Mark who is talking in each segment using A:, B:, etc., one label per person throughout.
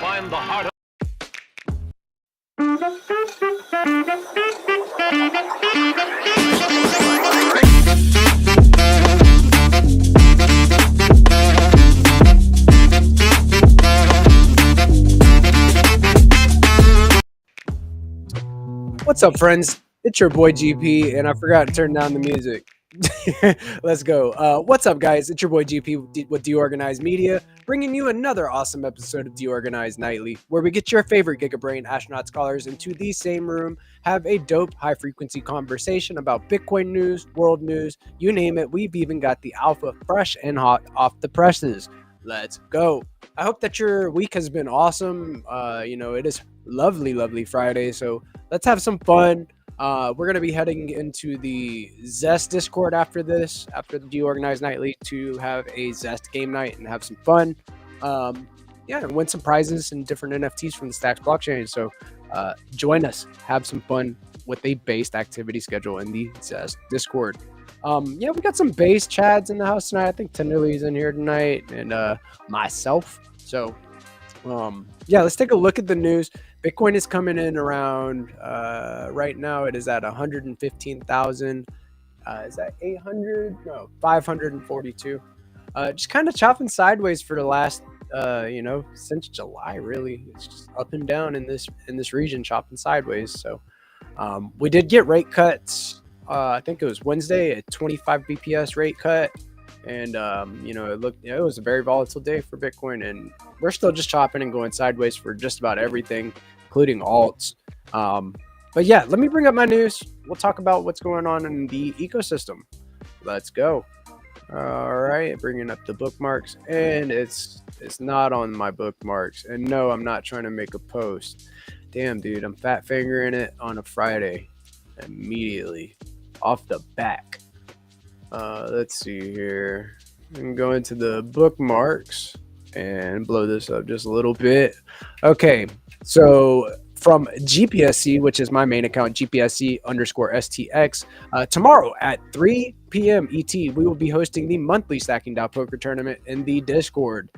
A: Find the heart of
B: What's up, friends? It's your boy GP, and I forgot to turn down the music. Let's go. What's up, guys? It's your boy GP with DeOrganized Media, bringing you another awesome episode of DeOrganized Nightly, where we get your favorite Giga Brain Astronaut Scholars into the same room, have a dope, high-frequency conversation about Bitcoin news, world news, you name it. We've even got the alpha fresh and hot off the presses. Let's go. I hope that your week has been awesome. It is lovely Friday, so let's have some fun. We're going to be heading into the Zest Discord after the DeOrganized Nightly, to have a Zest game night and have some fun. And win some prizes and different NFTs from the Stacks blockchain. So join us, have some fun with a based activity schedule in the Zest Discord. We got some base Chads in the house tonight. I think Tenderly's in here tonight, and myself. So let's take a look at the news. Bitcoin is coming in around, right now it is at 115,000. Is that 800? No, 542. Just kind of chopping sideways for the last, since July, really. It's just up and down in this region, chopping sideways. So we did get rate cuts. I think it was Wednesday, a 25 BPS rate cut. And, it was a very volatile day for Bitcoin, and we're still just chopping and going sideways for just about everything, including alts. Let me bring up my news. We'll talk about what's going on in the ecosystem. Let's go. All right, bringing up the bookmarks, and it's not on my bookmarks. And no, I'm not trying to make a post. Damn, dude, I'm fat fingering it on a Friday immediately off the back. Let's see here. I can go into the bookmarks and blow this up just a little bit. Okay, so from GPSC, which is my main account, GPSC_STX, tomorrow at 3 p.m. ET, we will be hosting the monthly Stacking DAO Poker Tournament in the Discord.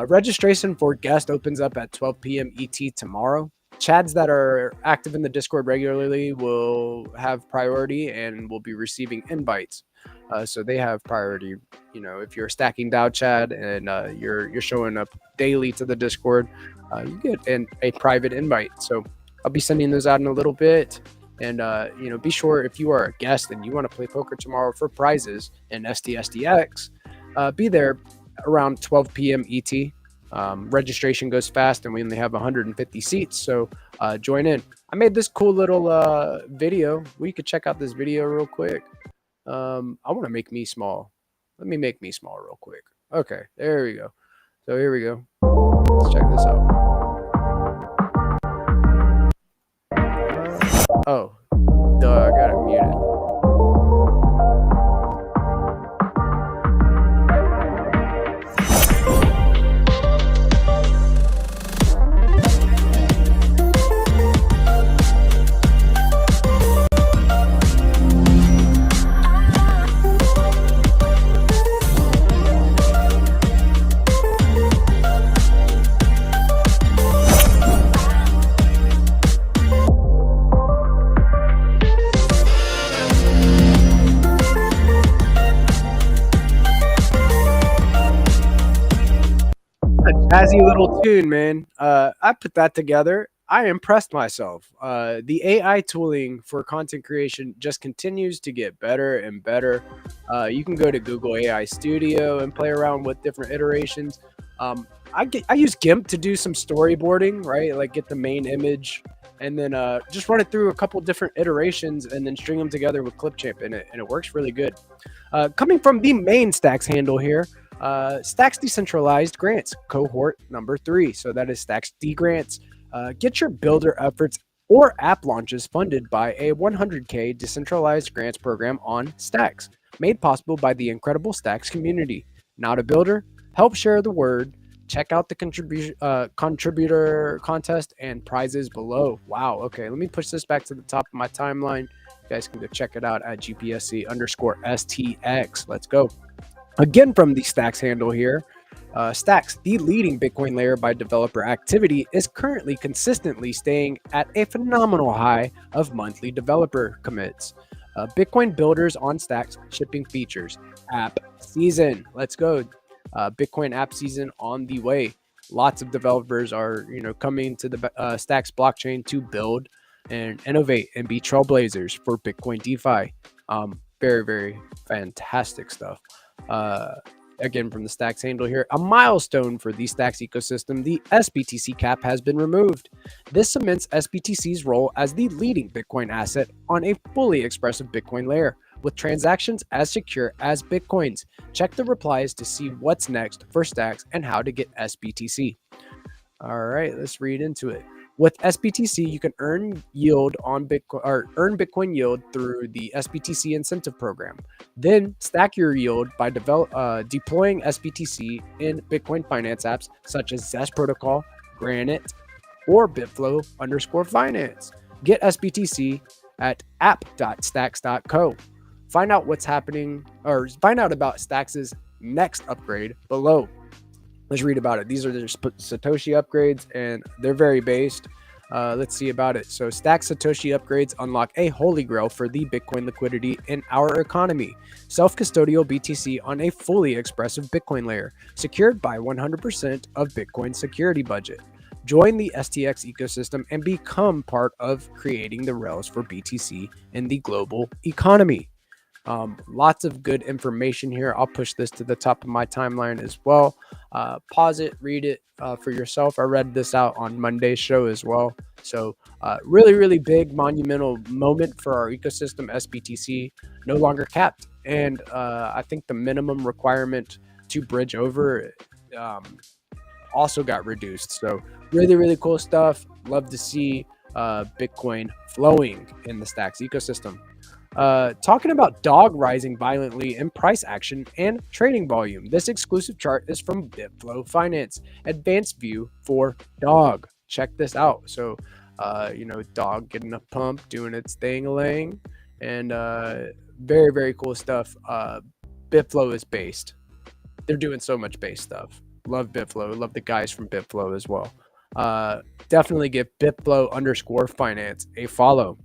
B: Registration for guest opens up at 12 p.m. ET tomorrow. Chads that are active in the Discord regularly will have priority and will be receiving invites. So they have priority. If you're a Stacking DAO Chad and you're showing up daily to the Discord, you get a private invite. So I'll be sending those out in a little bit. And be sure, if you are a guest and you want to play poker tomorrow for prizes in STSDX, be there around 12 p.m. ET. Registration goes fast, and we only have 150 seats, so join in. I made this cool little video. We could check out this video real quick. I want to make me small. Let me make me small real quick. Okay, there we go. So here we go. Let's check this out. Oh, duh, I got it muted. A jazzy little tune, man. I put that together. I impressed myself. The AI tooling for content creation just continues to get better and better. You can go to Google AI Studio and play around with different iterations. I use GIMP to do some storyboarding, right? Like get the main image and then just run it through a couple different iterations and then string them together with Clipchamp in it, and it works really good. Coming from the main Stacks handle here, Stacks Decentralized Grants, cohort number 3. So that is Stacks D Grants. Get your builder efforts or app launches funded by a 100K decentralized grants program on Stacks, made possible by the incredible Stacks community. Not a builder? Help share the word. Check out the contributor contest and prizes below. Wow. Okay, let me push this back to the top of my timeline. You guys can go check it out at GPSC_STX. Let's go. Again, from the Stacks handle here, Stacks, the leading Bitcoin layer by developer activity, is currently consistently staying at a phenomenal high of monthly developer commits. Bitcoin builders on Stacks shipping features. App season. Let's go. Bitcoin app season on the way. Lots of developers are, coming to the Stacks blockchain to build and innovate and be trailblazers for Bitcoin DeFi. Very, very fantastic stuff. Again, from the Stacks handle here, a milestone for the Stacks ecosystem, the SBTC cap has been removed. This cements SBTC's role as the leading Bitcoin asset on a fully expressive Bitcoin layer, with transactions as secure as Bitcoins. Check the replies to see what's next for Stacks and how to get SBTC. All right, let's read into it. With SBTC, you can earn yield on Bitcoin or earn Bitcoin yield through the SBTC incentive program. Then stack your yield by deploying SBTC in Bitcoin finance apps such as Zest Protocol, Granite, or Bitflow_finance. Get SBTC at app.stacks.co. Find out what's happening or find out about Stacks' next upgrade below. Let's read about it. These are the Satoshi upgrades, and they're very based. Let's see about it. So Stacks Satoshi upgrades unlock a holy grail for the Bitcoin liquidity in our economy. Self-custodial BTC on a fully expressive Bitcoin layer, secured by 100% of Bitcoin's security budget. Join the STX ecosystem and become part of creating the rails for BTC in the global economy. Lots of good information here. I'll push this to the top of my timeline as well. Pause it, read it for yourself. I read this out on Monday's show as well. So really, really big monumental moment for our ecosystem. SBTC no longer capped. And I think the minimum requirement to bridge over also got reduced. So really, really cool stuff. Love to see Bitcoin flowing in the Stacks ecosystem. Talking about dog rising violently in price action and trading volume. This exclusive chart is from Bitflow Finance. Advanced view for dog. Check this out. So, dog getting a pump, doing its thing-a-lang, and very, very cool stuff. Bitflow is based. They're doing so much base stuff. Love Bitflow. Love the guys from Bitflow as well. Definitely give Bitflow_finance a follow.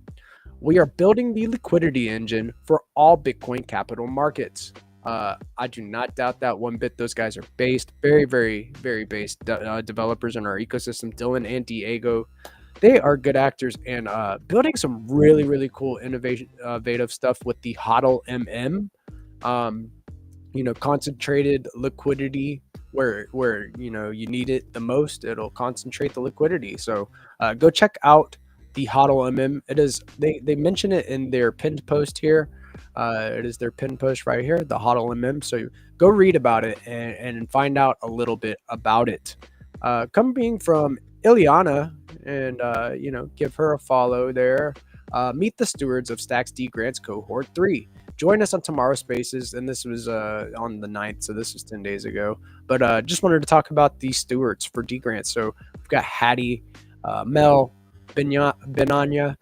B: We are building the liquidity engine for all Bitcoin capital markets. I do not doubt that one bit. Those guys are based, very, very, very based developers in our ecosystem. Dylan and Diego, they are good actors and building some really, really cool innovative stuff with the HODL MM. Concentrated liquidity where you need it the most. It'll concentrate the liquidity. So go check out the HODL MM. It is they mention it in their pinned post here. It is their pinned post right here, the HODL MM. So go read about it and find out a little bit about it. Coming from Ileana, and give her a follow there. Meet the stewards of Stacks D Grants Cohort 3. Join us on tomorrow's Spaces, and this was on the 9th, so this was 10 days ago. But just wanted to talk about the stewards for D Grants. So we've got Hattie, Mel, Benanya, Benaya.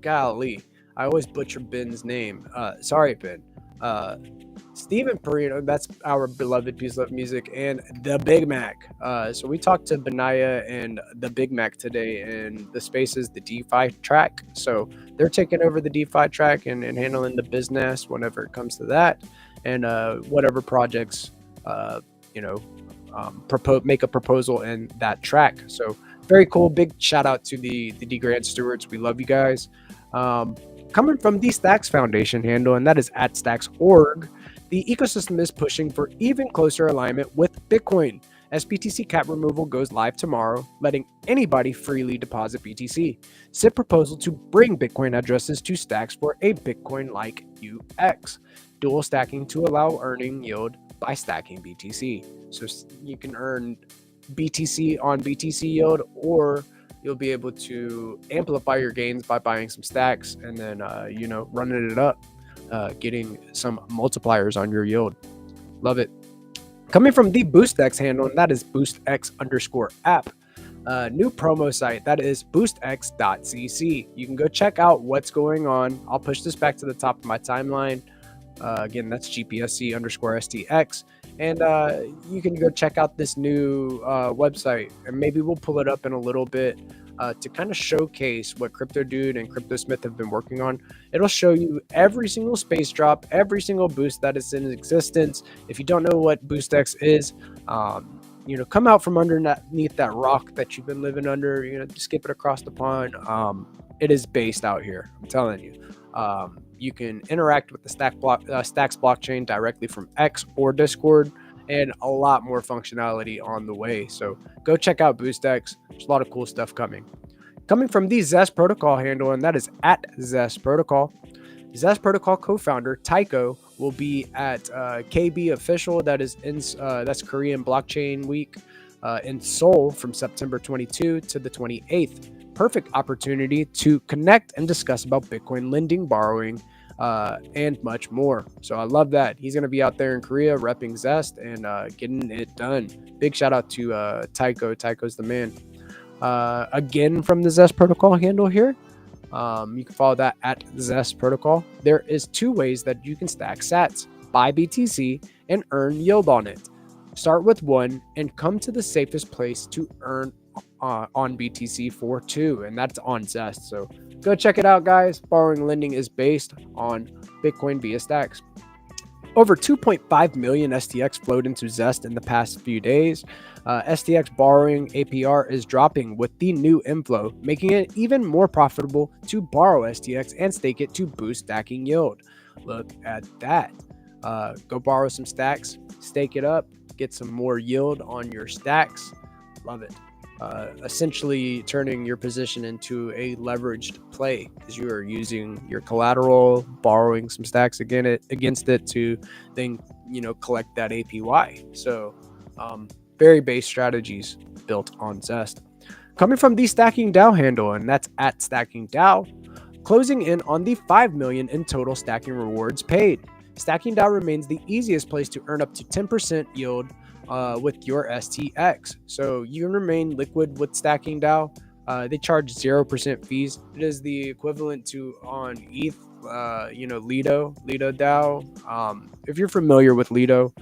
B: Golly, I always butcher Ben's name. Sorry, Ben. Steven Perino, that's our beloved piece of music, and the Big Mac. So we talked to Benaya and the Big Mac today, and the Spaces, the DeFi track. So they're taking over the DeFi track and handling the business whenever it comes to that, and whatever projects, make a proposal in that track. So very cool. Big shout out to the D Grant stewards. We love you guys. Coming from the Stacks Foundation handle, and that is at Stacks.org. The ecosystem is pushing for even closer alignment with Bitcoin. SBTC cap removal goes live tomorrow, letting anybody freely deposit BTC. SIP proposal to bring Bitcoin addresses to Stacks for a Bitcoin-like UX. Dual stacking to allow earning yield by stacking BTC. So you can earn BTC on BTC yield, or you'll be able to amplify your gains by buying some stacks and then, running it up. Getting some multipliers on your yield. Love it. Coming from the BoostX handle, and that is BoostX_app. New promo site, that is boostx.cc. You can go check out what's going on. I'll push this back to the top of my timeline. Again, that's GPSC_STX. And you can go check out this new website, and maybe we'll pull it up in a little bit to kind of showcase what Crypto Dude and Crypto Smith have been working on. It'll show you every single space drop, every single boost that is in existence. If you don't know what BoostX is, come out from underneath that rock that you've been living under, just skip it across the pond. It is based out here, I'm telling you. You can interact with the Stacks blockchain directly from X or Discord, and a lot more functionality on the way. So go check out BoostX. There's a lot of cool stuff coming. Coming from the Zest Protocol handle, and that is at Zest Protocol. Zest Protocol co-founder Tycho will be at KB Official. That's Korean Blockchain Week in Seoul from September 22 to the 28th. Perfect opportunity to connect and discuss about Bitcoin lending, borrowing, and much more. So I love that. He's going to be out there in Korea repping Zest and getting it done. Big shout out to Tycho. Tycho's the man. Again, from the Zest Protocol handle here, you can follow that at Zest Protocol. There is 2 ways that you can stack sats: buy BTC and earn yield on it. Start with one and come to the safest place to earn on BTC for 2, and that's on Zest. So go check it out, guys. Borrowing lending is based on Bitcoin via Stacks. Over 2.5 million STX flowed into Zest in the past few days. STX borrowing APR is dropping with the new inflow, making it even more profitable to borrow STX and stake it to boost stacking yield. Look at that. Go borrow some stacks, stake it up, get some more yield on your stacks. Love it. Essentially turning your position into a leveraged play, because you are using your collateral, borrowing some stacks against it to then collect that APY. So very base strategies built on Zest. Coming from the Stacking DAO handle, and that's at Stacking DAO, closing in on the 5 million in total stacking rewards paid. Stacking DAO remains the easiest place to earn up to 10% yield with your STX. So you can remain liquid with Stacking DAO. They charge 0% fees. It is the equivalent to on ETH, Lido DAO. If you're familiar with Lido,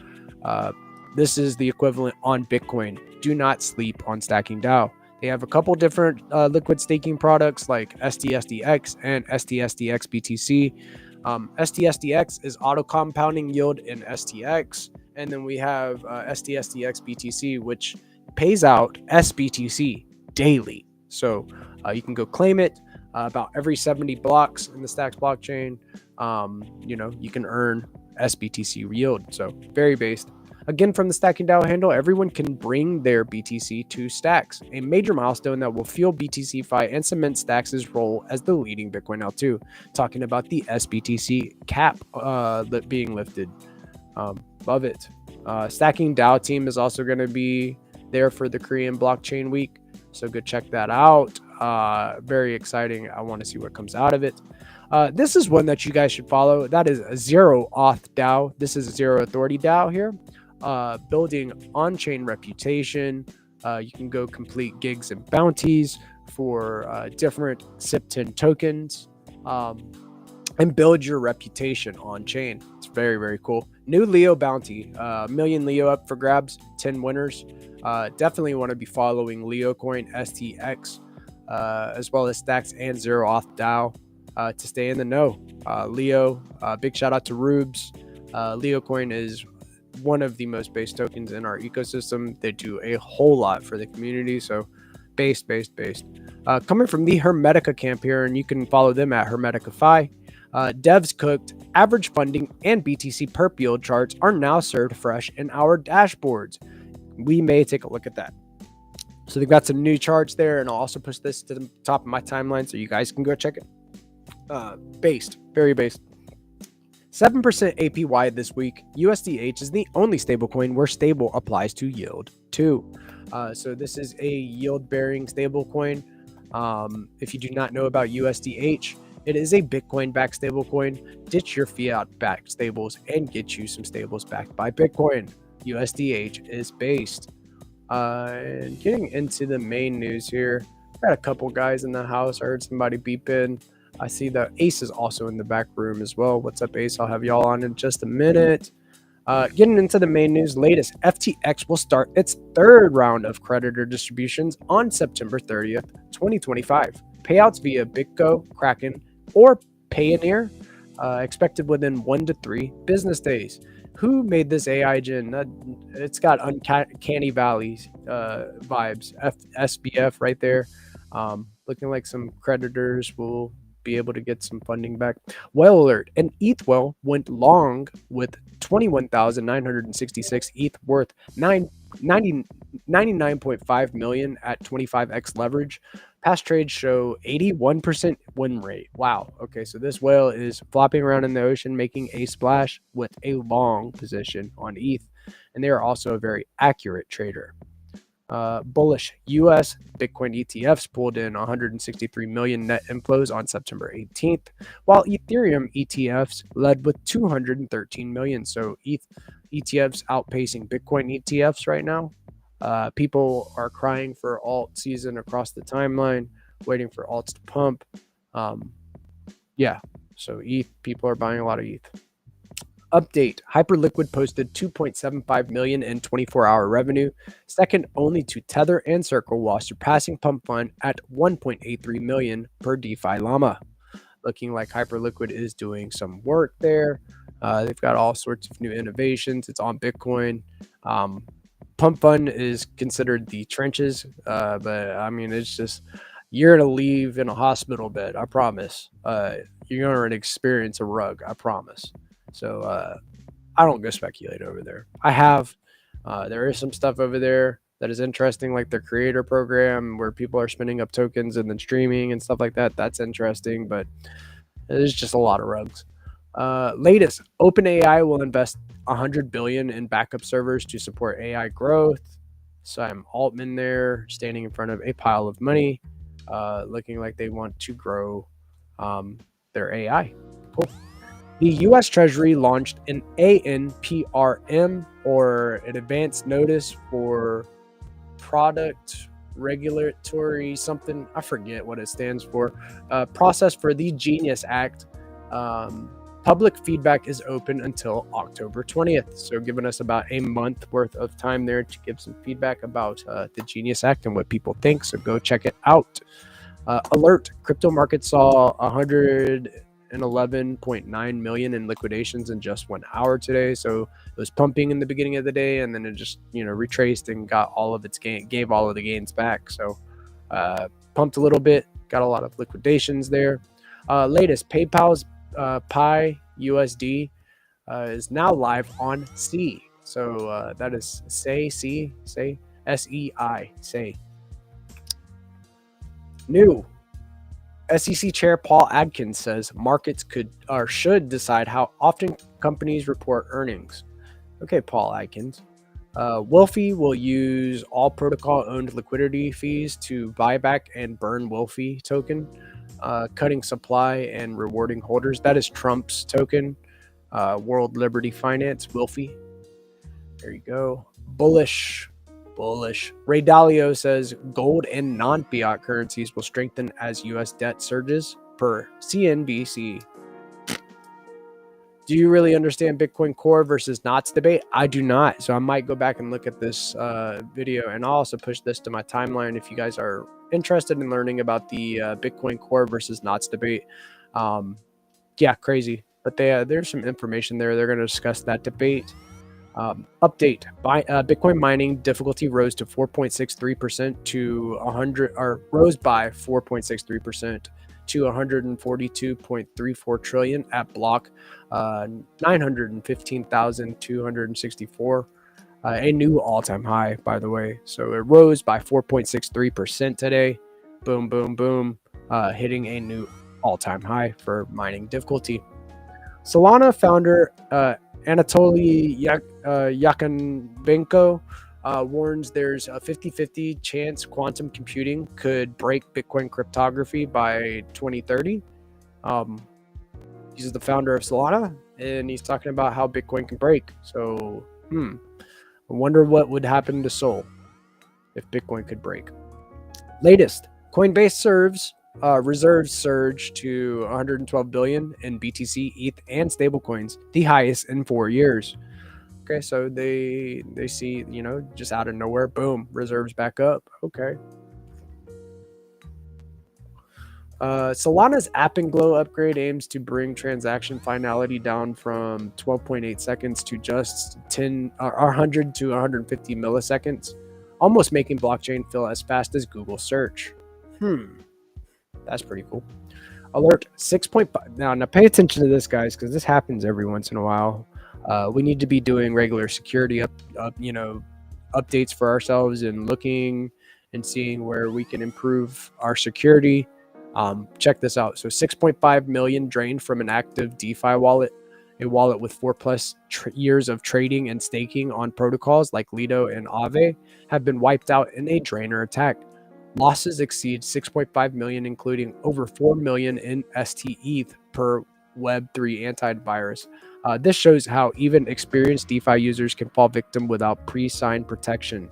B: this is the equivalent on Bitcoin. Do not sleep on Stacking DAO. They have a couple different liquid staking products like STSDX and STSDX BTC. STSDX is auto compounding yield in STX. And then we have STSDX BTC, which pays out SBTC daily. So you can go claim it about every 70 blocks in the Stacks blockchain. You can earn SBTC yield. So very based. Again, from the Stacking DAO handle, everyone can bring their BTC to Stacks, a major milestone that will fuel BTCFi and cement Stacks' role as the leading Bitcoin L2. Talking about the SBTC cap being lifted. Love it. Stacking DAO team is also going to be there for the Korean Blockchain Week. So go check that out. Very exciting. I want to see what comes out of it. This is one that you guys should follow. That is a Zero Auth DAO. This is a Zero Authority DAO here. Building on-chain reputation. You can go complete gigs and bounties for different SIP10 tokens. And build your reputation on chain. It's very, very cool. New Leo bounty, million Leo up for grabs, 10 winners. Definitely want to be following Leo Coin, STX, as well as Stacks and Zero Auth DAO to stay in the know. Leo, big shout out to Rubes. Leo Coin is one of the most based tokens in our ecosystem. They do a whole lot for the community. So based. Coming from the Hermetica camp here, and you can follow them at Hermetica-Fi. Devs cooked, average funding, and BTC perp yield charts are now served fresh in our dashboards. We may take a look at that. So they've got some new charts there, and I'll also push this to the top of my timeline so you guys can go check it. Based, very based. 7% APY this week. USDH is the only stablecoin where stable applies to yield too. So this is a yield-bearing stablecoin. If you do not know about USDH, it is a Bitcoin-backed stablecoin. Ditch your fiat-backed stables and get you some stables backed by Bitcoin. USDH is based. And getting into the main news here, got a couple guys in the house. I heard somebody beep in. I see that Ace is also in the back room as well. What's up, Ace? I'll have y'all on in just a minute. Getting into the main news, latest, FTX will start its third round of creditor distributions on September 30th, 2025. Payouts via BitGo, Kraken, or Payoneer expected within 1 to 3 business days. Who made this AI gen? It's got uncanny valleys vibes. SBF right there. Looking like some creditors will be able to get some funding back. Whale alert. An ETH whale went long with 21,966 ETH worth 99.5 million at 25x leverage. Past trades show 81% win rate. Wow. Okay, so this whale is flopping around in the ocean, making a splash with a long position on ETH. And they are also a very accurate trader. Bullish US Bitcoin ETFs pulled in 163 million net inflows on September 18th, while Ethereum ETFs led with 213 million. So ETH ETFs outpacing Bitcoin ETFs right now. People are crying for alt season across the timeline, waiting for alts to pump. Yeah, so ETH, people are buying a lot of ETH. Update, Hyperliquid posted 2.75 million in 24-hour revenue, second only to Tether and Circle, while surpassing Pump Fund at 1.83 million per DeFi Llama. Looking like Hyperliquid is doing some work there. They've got all sorts of new innovations. It's on Bitcoin. Pump Fund is considered the trenches, but I mean, it's just, you're going to leave in a hospital bed, I promise. You're going to experience a rug, I promise. So I don't go speculate over there. I have. There is some stuff over there that is interesting, like their creator program where people are spinning up tokens and then streaming and stuff like that. That's interesting, but there's just a lot of rugs. Latest, OpenAI will invest 100 billion in backup servers to support AI growth. Sam Altman there, standing in front of a pile of money, looking like they want to grow their AI. Cool. The U.S. Treasury launched an ANPRM, or an advance notice for product regulatory something. I forget what it stands for. Process for the Genius Act. Public feedback is open until October 20th. So giving us about a month worth of time there to give some feedback about the Genius Act and what people think. So go check it out. Alert, crypto market saw 111.9 million in liquidations in just 1 hour today. So it was pumping in the beginning of the day, and then it just, retraced and got all of its gain, gave all of the gains back. So pumped a little bit, got a lot of liquidations there. Latest, PayPal's Pi USD is now live on C. So that is SEI. New SEC Chair Paul Adkins says markets could or should decide how often companies report earnings. Okay, Paul Adkins. Wilfy will use all protocol-owned liquidity fees to buy back and burn Wilfy token, cutting supply and rewarding holders. That is Trump's token. World Liberty Finance, Wilfy. There you go. Bullish. Ray Dalio says gold and non-fiat currencies will strengthen as U.S. debt surges, per CNBC. Do you really understand Bitcoin Core versus NOTS debate? I do not. So I might go back and look at this video, and I'll also push this to my timeline if you guys are interested in learning about the Bitcoin Core versus NOTS debate. Yeah, crazy. But there's some information there. They're going to discuss that debate. Update: Bitcoin mining difficulty rose to 4.63% to 100, or rose by 4.63% to 142.34 trillion at block 915,264, a new all-time high, by the way. So it rose by 4.63% today. Boom, boom, boom, hitting a new all-time high for mining difficulty. Solana founder Anatoly Yakovenko warns there's a 50-50 chance quantum computing could break Bitcoin cryptography by 2030. He's the founder of Solana, and he's talking about how Bitcoin can break. So, I wonder what would happen to Sol if Bitcoin could break. Latest: Coinbase reserves surge to 112 billion in BTC, ETH, and stablecoins, the highest in 4 years. Okay, so they see, just out of nowhere, boom, reserves back up. Okay. Solana's App and Glow upgrade aims to bring transaction finality down from 12.8 seconds to just 100 to 150 milliseconds, almost making blockchain feel as fast as Google search. That's pretty cool. Alert 6.5. Now pay attention to this, guys, because this happens every once in a while. We need to be doing regular security updates for ourselves and looking and seeing where we can improve our security. Check this out. So 6.5 million drained from an active DeFi wallet, a wallet with 4+ years of trading and staking on protocols like Lido and Aave, have been wiped out in a drainer attack. Losses exceed 6.5 million, including over 4 million in STETH per Web3 antivirus. This shows how even experienced DeFi users can fall victim without pre-signed protection.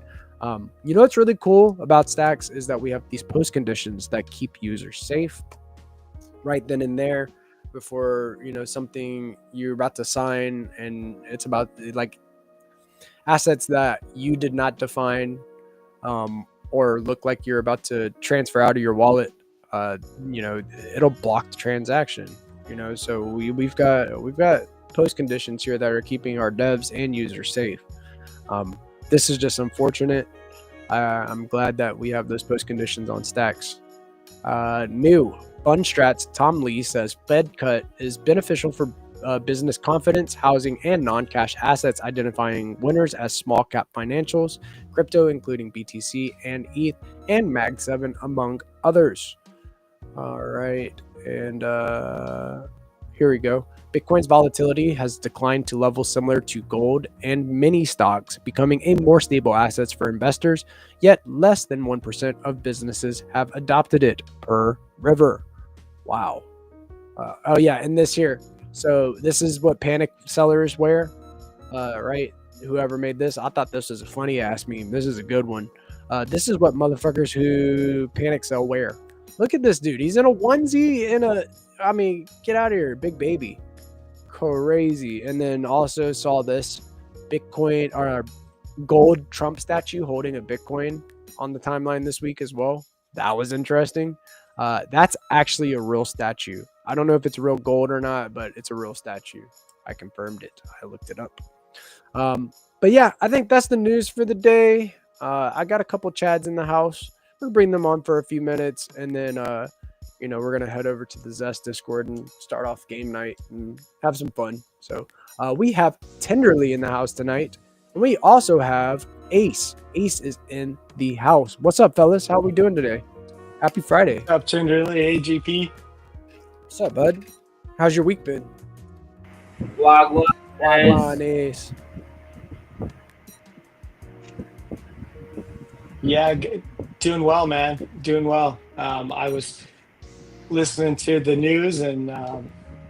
B: What's really cool about Stacks is that we have these post conditions that keep users safe right then and there before something you're about to sign, and it's about like assets that you did not define or look like you're about to transfer out of your wallet. It'll block the transaction. So we've got post conditions here that are keeping our devs and users safe. This is just unfortunate. I'm glad that we have those post conditions on Stacks. New Fundstrat's Tom Lee says Fed cut is beneficial for business confidence, housing, and non-cash assets, identifying winners as small cap financials, crypto, including BTC and ETH, and Mag7, among others. All right, and here we go. Bitcoin's volatility has declined to levels similar to gold and many stocks, becoming a more stable asset for investors, yet less than 1% of businesses have adopted it, per River. Wow. Oh yeah, and this here. So this is what panic sellers wear, right? Whoever made this, I thought this was a funny ass meme. This is a good one. This is what motherfuckers who panic sell wear. Look at this dude. He's in a onesie get out of here, big baby. Crazy. And then also saw this Bitcoin or gold Trump statue holding a Bitcoin on the timeline this week as well. That was interesting. That's actually a real statue. I don't know if it's real gold or not, but it's a real statue. I confirmed it. I looked it up. But yeah, I think that's the news for the day. I got a couple Chads in the house. We'll bring them on for a few minutes, and then we're gonna head over to the Zest Discord and start off game night and have some fun. So we have Tenderly in the house tonight, and we also have Ace. Ace is in the house. What's up, fellas? How are we doing today? Happy Friday.
A: What's up, Tenderly? AGP.
B: What's up, bud? How's your week been?
C: Wagwan,
B: Wagwan, Ace.
A: Yeah, doing well, man. Doing well. I was listening to the news and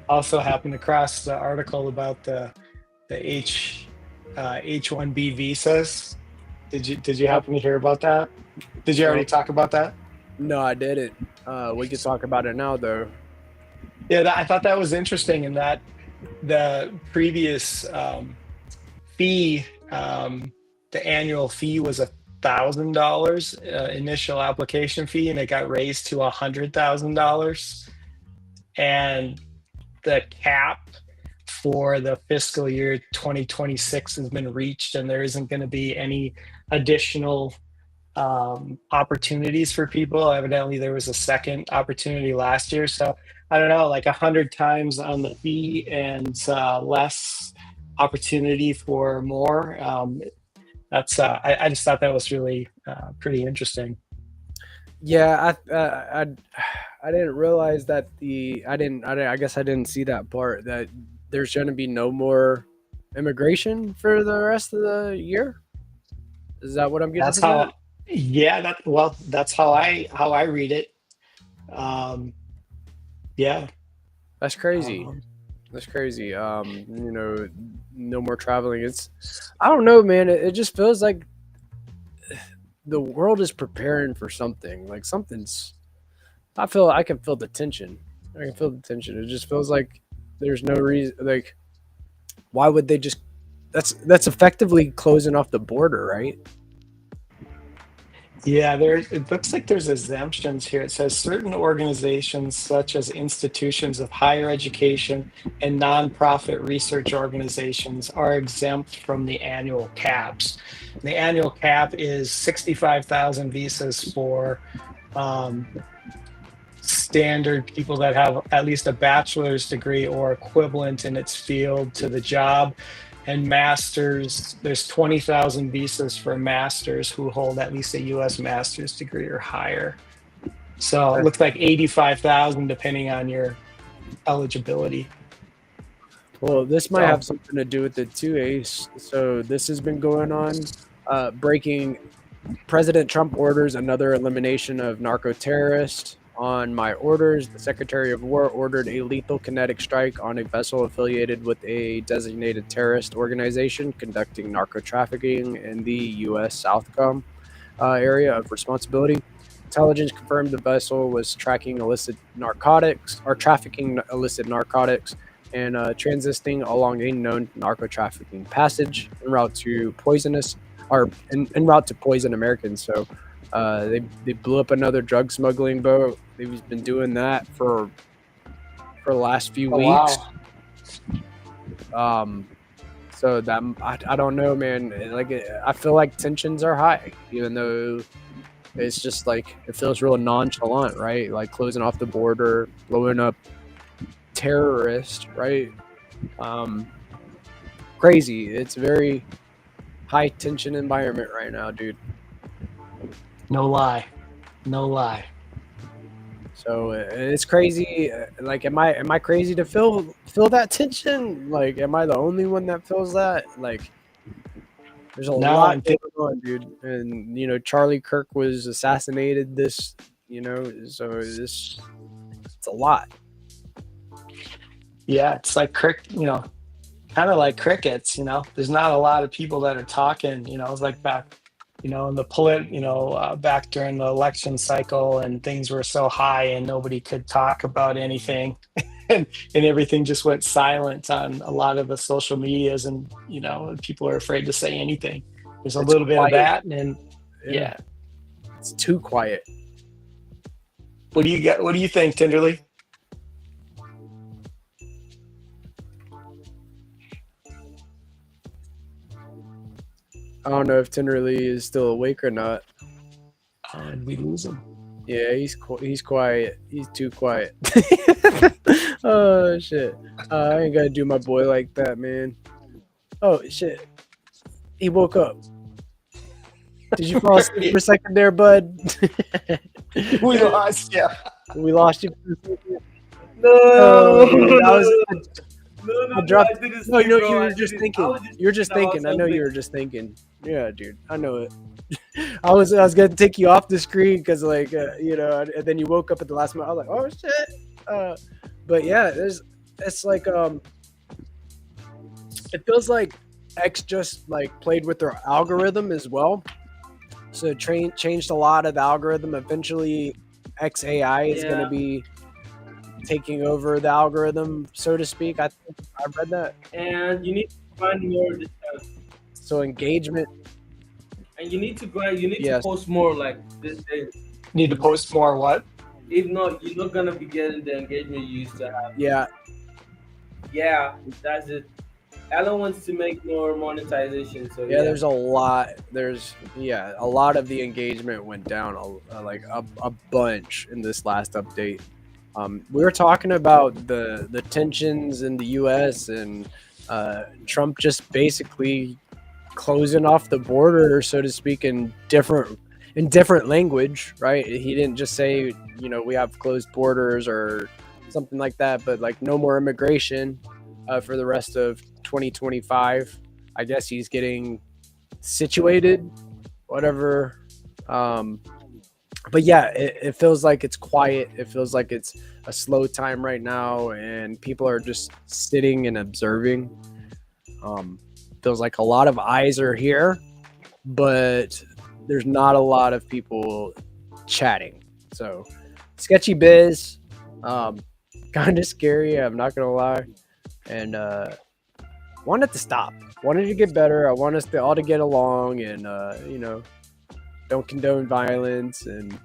A: also happened across the article about the H-1B visas. Did you
B: Yep.
A: happen to hear about that? Did you
B: No,
A: already talk about that?
B: no, I didn't. We could talk about it now, though.
A: Yeah, I thought that was interesting in that the previous fee, the annual fee was $1,000 initial application fee, and it got raised to $100,000. And the cap for the fiscal year 2026 has been reached, and there isn't going to be any additional opportunities for people. Evidently, there was a second opportunity last year. So I don't know, like 100 times on the fee and less opportunity for more. That's I just thought that was really pretty interesting.
B: Yeah, I didn't realize that I guess I didn't see that part that there's going to be no more immigration for the rest of the year. Is that what I'm getting
A: That's
B: from that?
A: how, yeah, that's how I read it. Um, yeah.
B: That's crazy.
A: Um,
B: That's crazy. No more traveling. I don't know, man. It just feels like the world is preparing for something. Like something's. I can feel the tension. I can feel the tension. It just feels like there's no reason. Like, why would they just? That's effectively closing off the border, right?
A: Yeah, it looks like there's exemptions here. It says certain organizations, such as institutions of higher education and nonprofit research organizations, are exempt from the annual caps. The annual cap is 65,000 visas for um, standard people that have at least a bachelor's degree or equivalent in its field to the job. And masters, there's 20,000 visas for masters who hold at least a US master's degree or higher. So it looks like 85,000 depending on your eligibility.
B: Well, this might
A: So
B: have something to do with it too, Ace. So this has been going on. Breaking President Trump orders another elimination of narco terrorists. On my orders, the Secretary of War ordered a lethal kinetic strike on a vessel affiliated with a designated terrorist organization conducting narco trafficking in the U.S. Southcom area of responsibility. Intelligence confirmed the vessel was tracking illicit narcotics or trafficking illicit narcotics and transiting along a known narco trafficking passage en route to en route to poison Americans. So they blew up another drug smuggling boat. They've been doing that for the last few
A: oh
B: weeks.
A: wow.
B: So that I don't know, man. I feel like tensions are high, even though it's just like it feels real nonchalant, right? Like closing off the border, blowing up terrorists, right? Um, Crazy. It's a very high tension environment right now, dude.
A: No lie. No lie.
B: So it's crazy. Like, am I crazy to feel that tension? Like, am I the only one that feels that? Like, there's a
A: No,
B: lot
A: I'm
B: going
A: thinking,
B: on, dude. And Charlie Kirk was assassinated. So it's a lot.
A: yeah, it's like kind of like crickets, there's not a lot of people that are talking, it's like back, in the back during the election cycle and things were so high and nobody could talk about anything. And everything just went silent on a lot of the social medias, and, people are afraid to say anything. There's a
B: It's
A: little bit of
B: quiet.
A: that. And
B: Yeah,
A: yeah.
B: it's too quiet.
A: What do you get? What do you think, Tinderly?
B: I don't know if Tenderly is still awake or not.
A: Did we lose him?
B: Yeah, he's quiet. He's too quiet. Oh shit! I ain't gotta do my boy like that, man. Oh shit! He woke up. Did you fall asleep for a second there, bud?
A: We lost. Yeah.
B: We lost you. For a second. Oh,
C: No,
B: dude,
C: no,
B: I
C: bro,
B: dropped.
C: I didn't
B: No,
C: sleep, bro.
B: you
C: I
B: were just
C: didn't. I
B: thinking.
C: was just
B: You're just
C: thinking
B: thinking. I
C: about
B: know you
C: something.
B: were just thinking. Yeah, dude, I know it. I was gonna take you off the screen because and then you woke up at the last moment. I was like, oh shit. But yeah, it's like it feels like X just like played with their algorithm as well. So it changed a lot of the algorithm. Eventually, XAI is going to be taking over the algorithm, so to speak. I read that.
C: And you need to find more.
B: So engagement.
C: And you need to grind. You need
B: Yes.
C: to post more like this day.
A: Need to post more what?
C: If not, you're not gonna be getting the engagement you used to have.
B: Yeah.
C: Yeah, that's it. Alan wants to make more monetization. So
B: yeah, there's a lot. There's a lot of the engagement went down like a bunch in this last update. We were talking about the tensions in the U.S. and Trump just basically closing off the border, so to speak, in different language, right? He didn't just say, we have closed borders or something like that, but like no more immigration for the rest of 2025. I guess he's getting situated, whatever. But yeah, it feels like it's quiet. It feels like it's a slow time right now, and people are just sitting and observing. Feels like a lot of eyes are here, but there's not a lot of people chatting. So sketchy biz, kind of scary, I'm not gonna lie. And want it to stop, wanted to get better. I want us to all to get along and don't condone violence and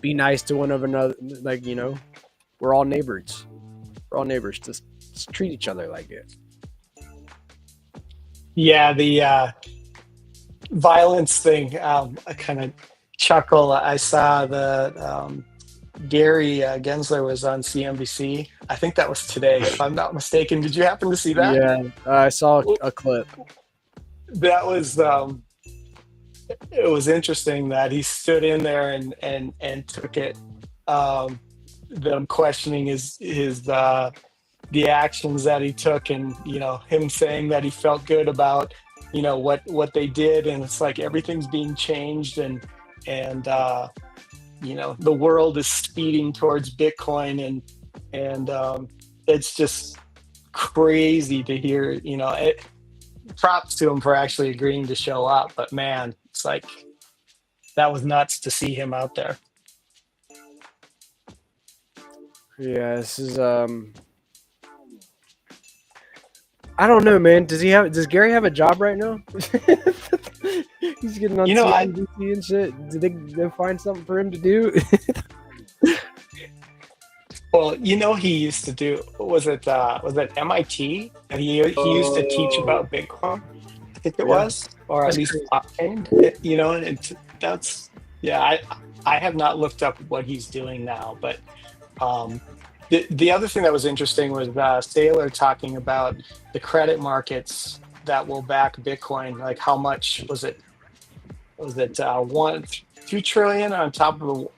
B: be nice to one of another. Like, we're all neighbors. Just treat each other like it.
A: Yeah, the violence thing, I kind of chuckle. I saw the Gary Gensler was on CNBC. I think that was today, if I'm not mistaken. Did you happen to see that?
B: Yeah, I saw a clip.
A: That was it was interesting that he stood in there and took it. Them questioning his the actions that he took, and him saying that he felt good about what they did, and it's like everything's being changed, and the world is speeding towards Bitcoin, and it's just crazy to hear. Props to him for actually agreeing to show up, but man, it's like that was nuts to see him out there.
B: Yeah, this is I don't know, man. Does Gary have a job right now? He's getting on CNBC and shit. Did they find something for him to do?
A: Well, he used to do. Was it MIT? And he used to teach about Bitcoin. I think it was, or at least blockchain. And that's I have not looked up what he's doing now, but the other thing that was interesting was Saylor talking about the credit markets that will back Bitcoin. Like, how much was it? Was it 2 trillion on top of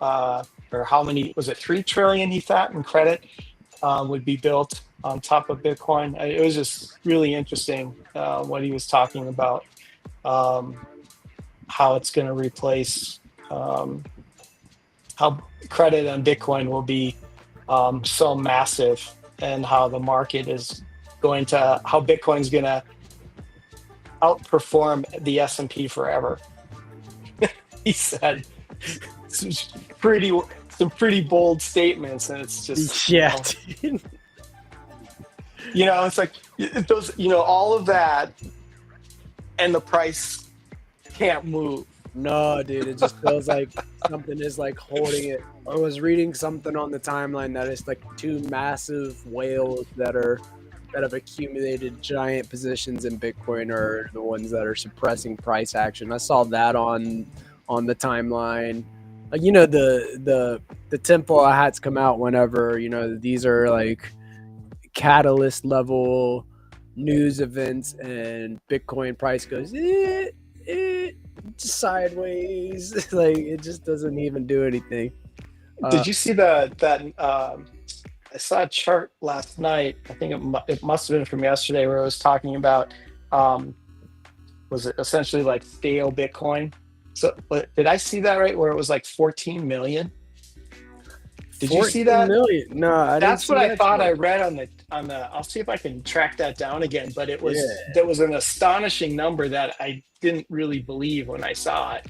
A: or how many was it? 3 trillion he thought in credit would be built on top of Bitcoin. It was just really interesting what he was talking about, how it's going to replace how credit on Bitcoin will be so massive, and how the market is how Bitcoin's going to outperform the S&P forever. He said some pretty bold statements, and it's just it's like those all of that, and the price can't move.
B: No, dude, it just feels like something is like holding it. I was reading something on the timeline that it's like two massive whales that have accumulated giant positions in Bitcoin are the ones that are suppressing price action. I saw that on the timeline. The tinfoil hats come out whenever these are like catalyst level news events, and Bitcoin price goes sideways. Like, it just doesn't even do anything.
A: Did you see that I saw a chart last night, I think it must have been from yesterday, where it was talking about was it essentially like stale Bitcoin, So did I see that right? Where it was like 14 million? Did you see
B: 14
A: that?
B: million. No, I didn't
A: That's what
B: see
A: I
B: that
A: thought I
B: chart.
A: read on the. I'll see if I can track that down again. But
B: Yeah.
A: that was an astonishing number that I didn't really believe when I saw it.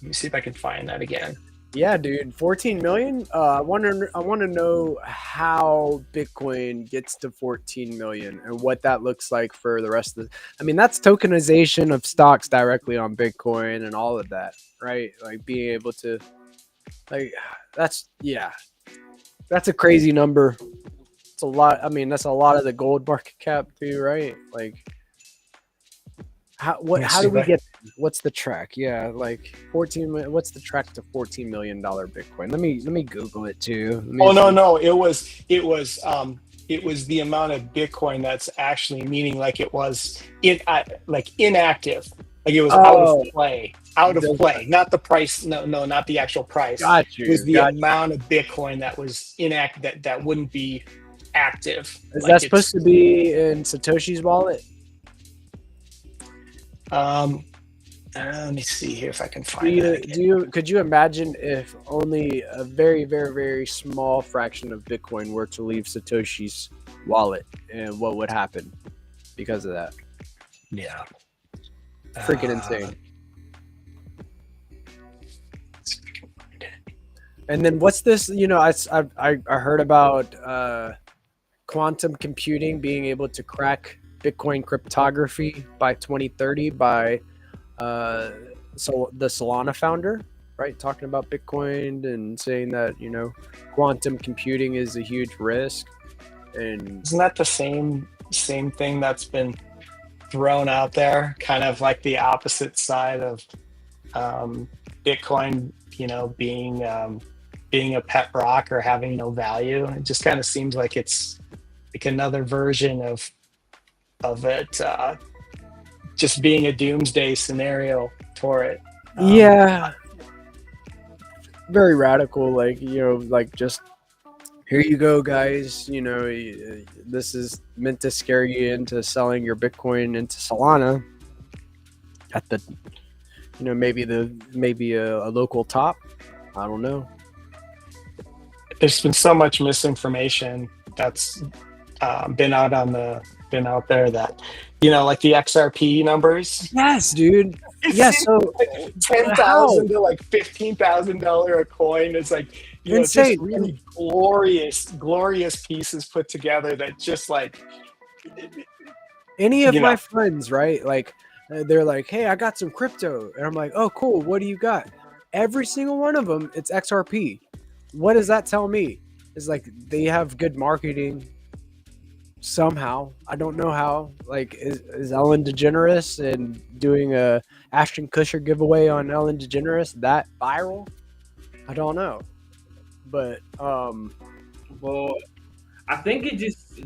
A: Let me see if I can find that again.
B: Yeah, dude, 14 million. I want to know how Bitcoin gets to 14 million and what that looks like for the rest of the. I mean, that's tokenization of stocks directly on Bitcoin and all of that, right? Like being able to, like, that's yeah, that's a crazy number. It's a lot. I mean, that's a lot of the gold market cap too, right? Like,
A: Let me
B: how
A: see
B: do
A: if
B: we
A: I.
B: get what's the track? Yeah, like 14 what's the track to $14 million Bitcoin? Let me Google it too. Let me
A: Oh no,
B: see.
A: no, it was the amount of Bitcoin that's actually meaning like it was like inactive, like it was
B: Oh,
A: out of play, not the price. No, no, not the actual price.
B: got
A: It was
B: you.
A: the
B: Got
A: amount of Bitcoin that was inactive that wouldn't be active.
B: you. Is that
A: Like
B: supposed
A: it's
B: to be in Satoshi's wallet?
A: um let me see here if I can
B: Do
A: find that
B: you
A: again.
B: do you could you imagine if only a very very very small fraction of Bitcoin were to leave Satoshi's wallet and what would happen because of that?
A: Yeah.
B: Freaking
A: Uh,
B: insane.
A: let's see if I can find it.
B: And then what's this? I heard about quantum computing being able to crack Bitcoin cryptography by 2030 by uh, so the Solana founder, right, talking about Bitcoin and saying that quantum computing is a huge risk. And
A: Isn't that the same thing that's been thrown out there, kind of like the opposite side of um, Bitcoin, being a pet rock or having no value. It just kind of seems like it's like another version of it, just being a doomsday scenario for it. Um,
B: yeah, very radical, like like just here you go guys, this is meant to scare you into selling your Bitcoin into Solana at the maybe a local top. I don't know.
A: there's been so much misinformation that's been out there that like the XRP numbers.
B: Yes, dude.
A: It
B: Yeah,
A: seems
B: so
A: like ten
B: how
A: thousand to like $15,000 a coin. It's like just
B: insane. And
A: really glorious pieces put together that just like
B: any of
A: you
B: my
A: know
B: friends, right? Like they're like, "Hey, I got some crypto." And I'm like, "Oh, cool. What do you got?" Every single one of them, it's XRP. What does that tell me? It's like they have good marketing somehow. I don't know how. Like, is Ellen DeGeneres and doing a Ashton Kutcher giveaway on Ellen DeGeneres that viral? I don't know. But
C: Well, I think it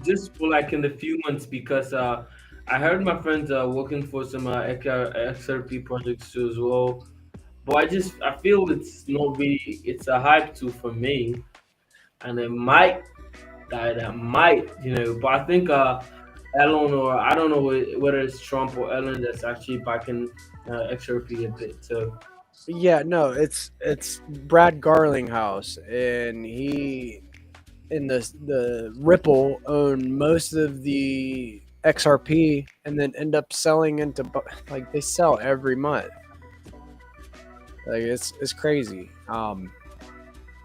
C: just for like in the few months because I heard my friends working for some XRP projects too as well. But I feel it's not really it's a hype tool for me, and it might die. That might But I think Elon, or I don't know whether it's Trump or Ellen that's actually backing XRP a bit. So
B: yeah, no, it's Brad Garlinghouse, and he and the Ripple own most of the XRP, and then end up selling into like they sell every month. Like it's crazy.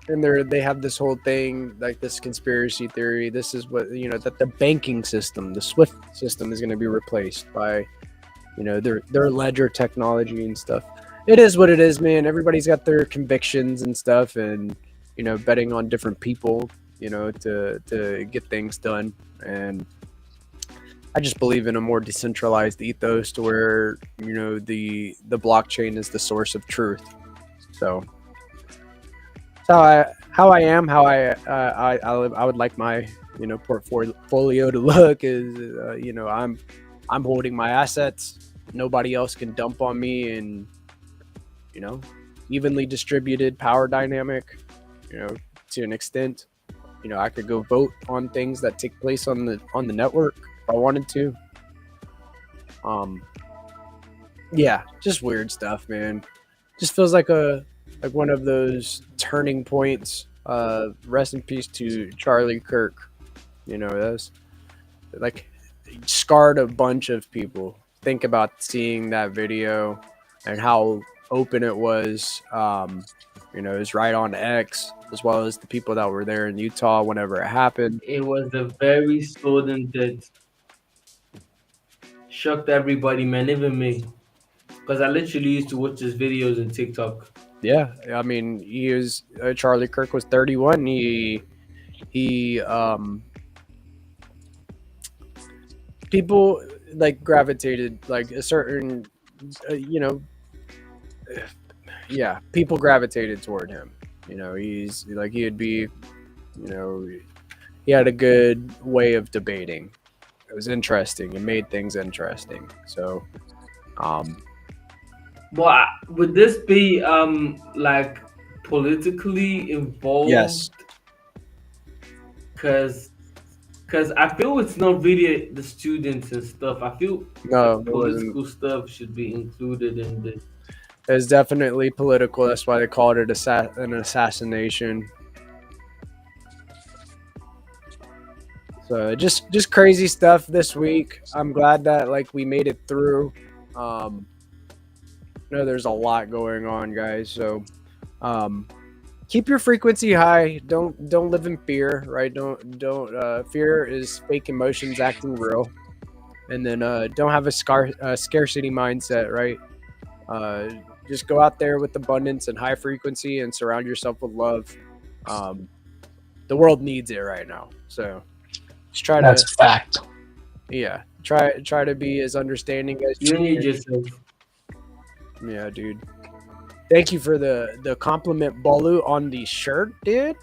B: And they have this whole thing like this conspiracy theory. This is what that the banking system, the Swift system, is going to be replaced by their ledger technology and stuff. It is what it is, man. Everybody's got their convictions and stuff, and betting on different people, to get things done. And I just believe in a more decentralized ethos to where the blockchain is the source of truth. So how I would like my portfolio to look is I'm holding my assets. Nobody else can dump on me, and evenly distributed power dynamic. To an extent, I could go vote on things that take place on the network if I wanted to. Um, Yeah, just weird stuff, man. Just feels like one of those turning points. Rest in peace to Charlie Kirk. You know, that's like scarred a bunch of people. Think about seeing that video and how open it was. You know, it was right on X, as well as the people that were there in Utah whenever it happened.
C: It was a very sudden that shocked everybody, man, even me. Because I literally used to watch his videos on TikTok.
B: Yeah, I mean, he was Charlie Kirk was 31. He people like gravitated like a certain you know, yeah, people gravitated toward him. You know, he's like he'd be, you know, he had a good way of debating. It was interesting. It made things interesting. So, um,
C: But would this be like politically
B: yes,
C: involved? Cause, cause I feel it's not really the students and stuff. I feel the
B: no, it wasn't.
C: political stuff should be included in this.
B: It was definitely political. That's why they called it an assassination. So just crazy stuff this week. I'm glad that like we made it through. Um, I know there's a lot going on, guys. So um, keep your frequency high. Don't live in fear, right? Don't fear is fake emotions acting real. And then don't have a scarcity mindset, right? Uh, just go out there with abundance and high frequency and surround yourself with love. Um, the world needs it right now. So just try to,
A: That's a fact.
B: yeah, try to be as understanding as
C: You
B: you
C: need
B: can.
C: yourself.
B: Yeah, dude. Thank you for the compliment, Balu, on the shirt, dude.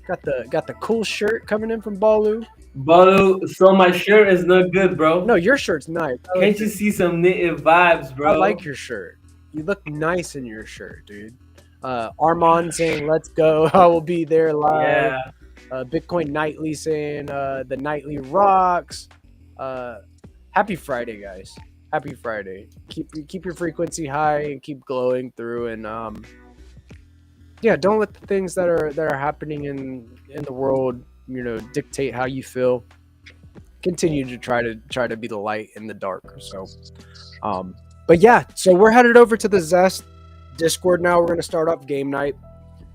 B: Got the cool shirt coming in from Balu.
C: But so my shirt is not good, bro.
B: No, your shirt's nice.
C: Can't you see some native vibes,
B: I
C: bro?
B: like your shirt. You look nice in your shirt, dude. Armand saying, "Let's go." I will be there live.
C: Yeah.
B: Bitcoin Nightly saying, "The Nightly rocks." Happy Friday, guys. Happy Friday. Keep your frequency high and keep glowing through. And yeah, don't let the things that are happening in the world, you know, dictate how you feel. Continue to try to be the light in the dark. So, but yeah, so we're headed over to the Zest Discord now. We're gonna start up game night.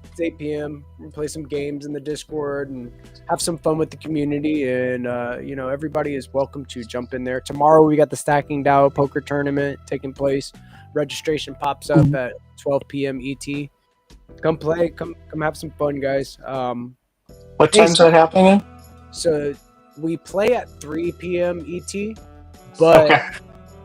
B: It's 8 p.m. We're gonna play some games in the Discord and have some fun with the community. And you know, everybody is welcome to jump in there. Tomorrow we got the Stacking Dow poker tournament taking place. Registration pops up at 12 p.m. ET. Come play, come have some fun, guys.
A: What time's that happening?
B: So we play at 3 p.m. ET, but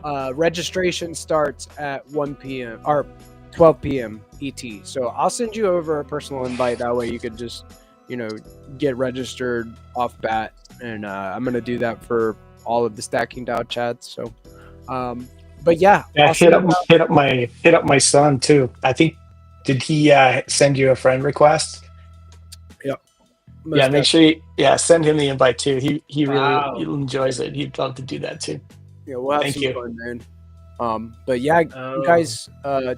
A: Okay.
B: registration starts at 1 p.m. or 12 p.m. ET. So I'll send you over a personal invite. That way you could just, you know, get registered off bat. And I'm going to do that for all of the Stacking Dow chats. So, but yeah.
A: Yeah,
B: I'll
A: hit
B: send
A: up my son too. I think, did he send you a friend request?
B: Yep.
A: Yeah, make sure you send him the invite too. He really
C: Wow.
A: he enjoys it. He'd love to do that too.
B: Yeah, we'll have
A: Thank
B: some
A: you.
B: fun, man. But yeah,
C: Oh.
B: you guys,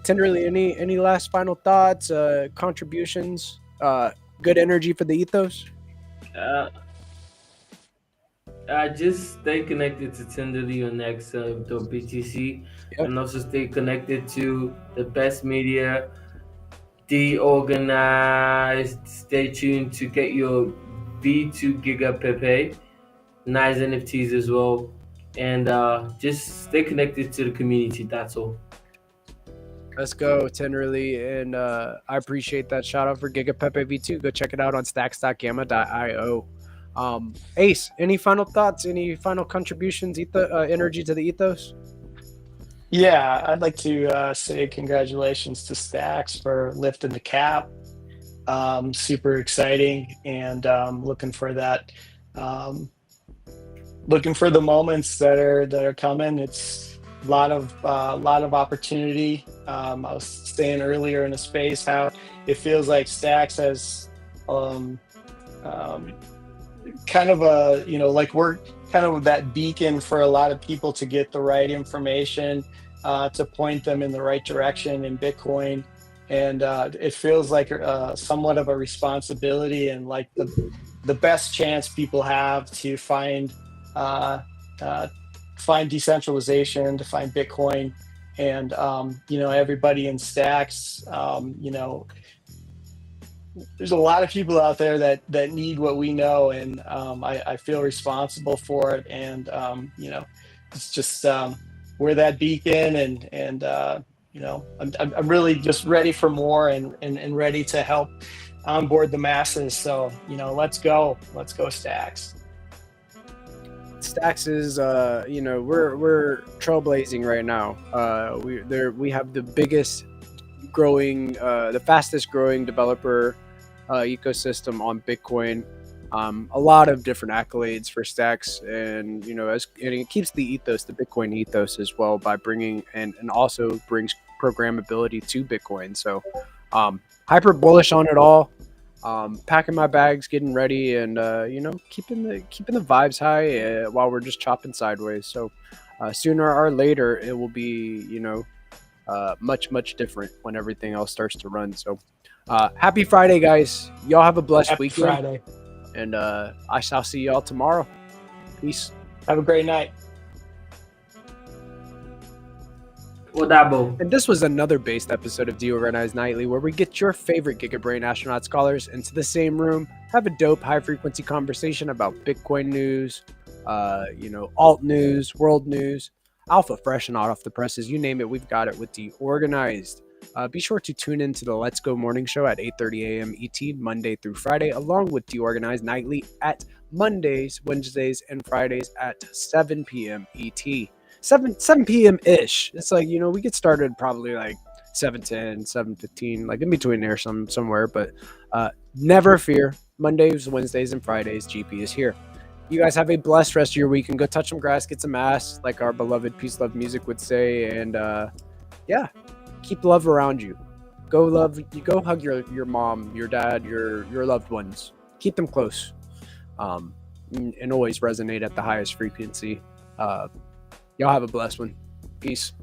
B: Tenderly, any last final thoughts, contributions, good energy for the ethos?
C: Just stay connected to Tenderly on X, the BTC,
B: Yep.
C: and also stay connected to the best media, DeOrganized. Stay tuned to get your V2 Giga Pepe, nice NFTs as well, and just stay connected to the community. That's all.
B: Let's go, Tenderly, and I appreciate that shout out for Giga Pepe V2. Go check it out on stacks.gamma.io. Ace, any final thoughts? Any final contributions? Energy to the ethos?
A: Yeah, I'd like to say congratulations to Stacks for lifting the cap. Super exciting, and looking for that. Looking for the moments that are coming. It's a lot of opportunity. I was saying earlier in the space how it feels like Stacks has kind of like we're kind of that beacon for a lot of people to get the right information to point them in the right direction in Bitcoin. And it feels like somewhat of a responsibility, and like the best chance people have to uh, uh, find decentralization, to find Bitcoin. And everybody in Stacks, there's a lot of people out there that need what we know, and I feel responsible for it. And it's just we're that beacon, and I'm really just ready for more, and ready to help onboard the masses. So let's go Stacks.
B: Stacks is, we're trailblazing right now. We have the biggest growing, the fastest growing developer ecosystem on Bitcoin. A lot of different accolades for Stacks, and and it keeps the Bitcoin ethos as well, by bringing and also brings programmability to Bitcoin. So, hyper bullish on it all. Packing my bags, getting ready, and keeping the vibes high while we're just chopping sideways. So, sooner or later, it will be much different when everything else starts to run. So, happy Friday, guys! Y'all have a blessed
A: Happy
B: weekend,
A: Friday.
B: and I shall see y'all tomorrow. Peace.
A: Have a great night.
C: Dabo.
B: And this was another based episode of DeOrganized Nightly, where we get your favorite Giga Brain Astronaut Scholars into the same room, have a dope high frequency conversation about Bitcoin news, alt news, world news, alpha fresh and hot off the presses, you name it, we've got it with DeOrganized. Be sure to tune in to the Let's Go Morning Show at 8:30 a.m. ET, Monday through Friday, along with DeOrganized Nightly at Mondays, Wednesdays, and Fridays at 7 p.m. ET. 7 p.m. ish. It's like, we get started probably like 7:10, 7:15, like in between there somewhere. But never fear. Mondays, Wednesdays, and Fridays, GP is here. You guys have a blessed rest of your week, and go touch some grass, get some ass, like our beloved Peace Love Music would say. And keep love around you. Go hug your mom, your dad, your loved ones. Keep them close. And always resonate at the highest frequency. Y'all have a blessed one. Peace.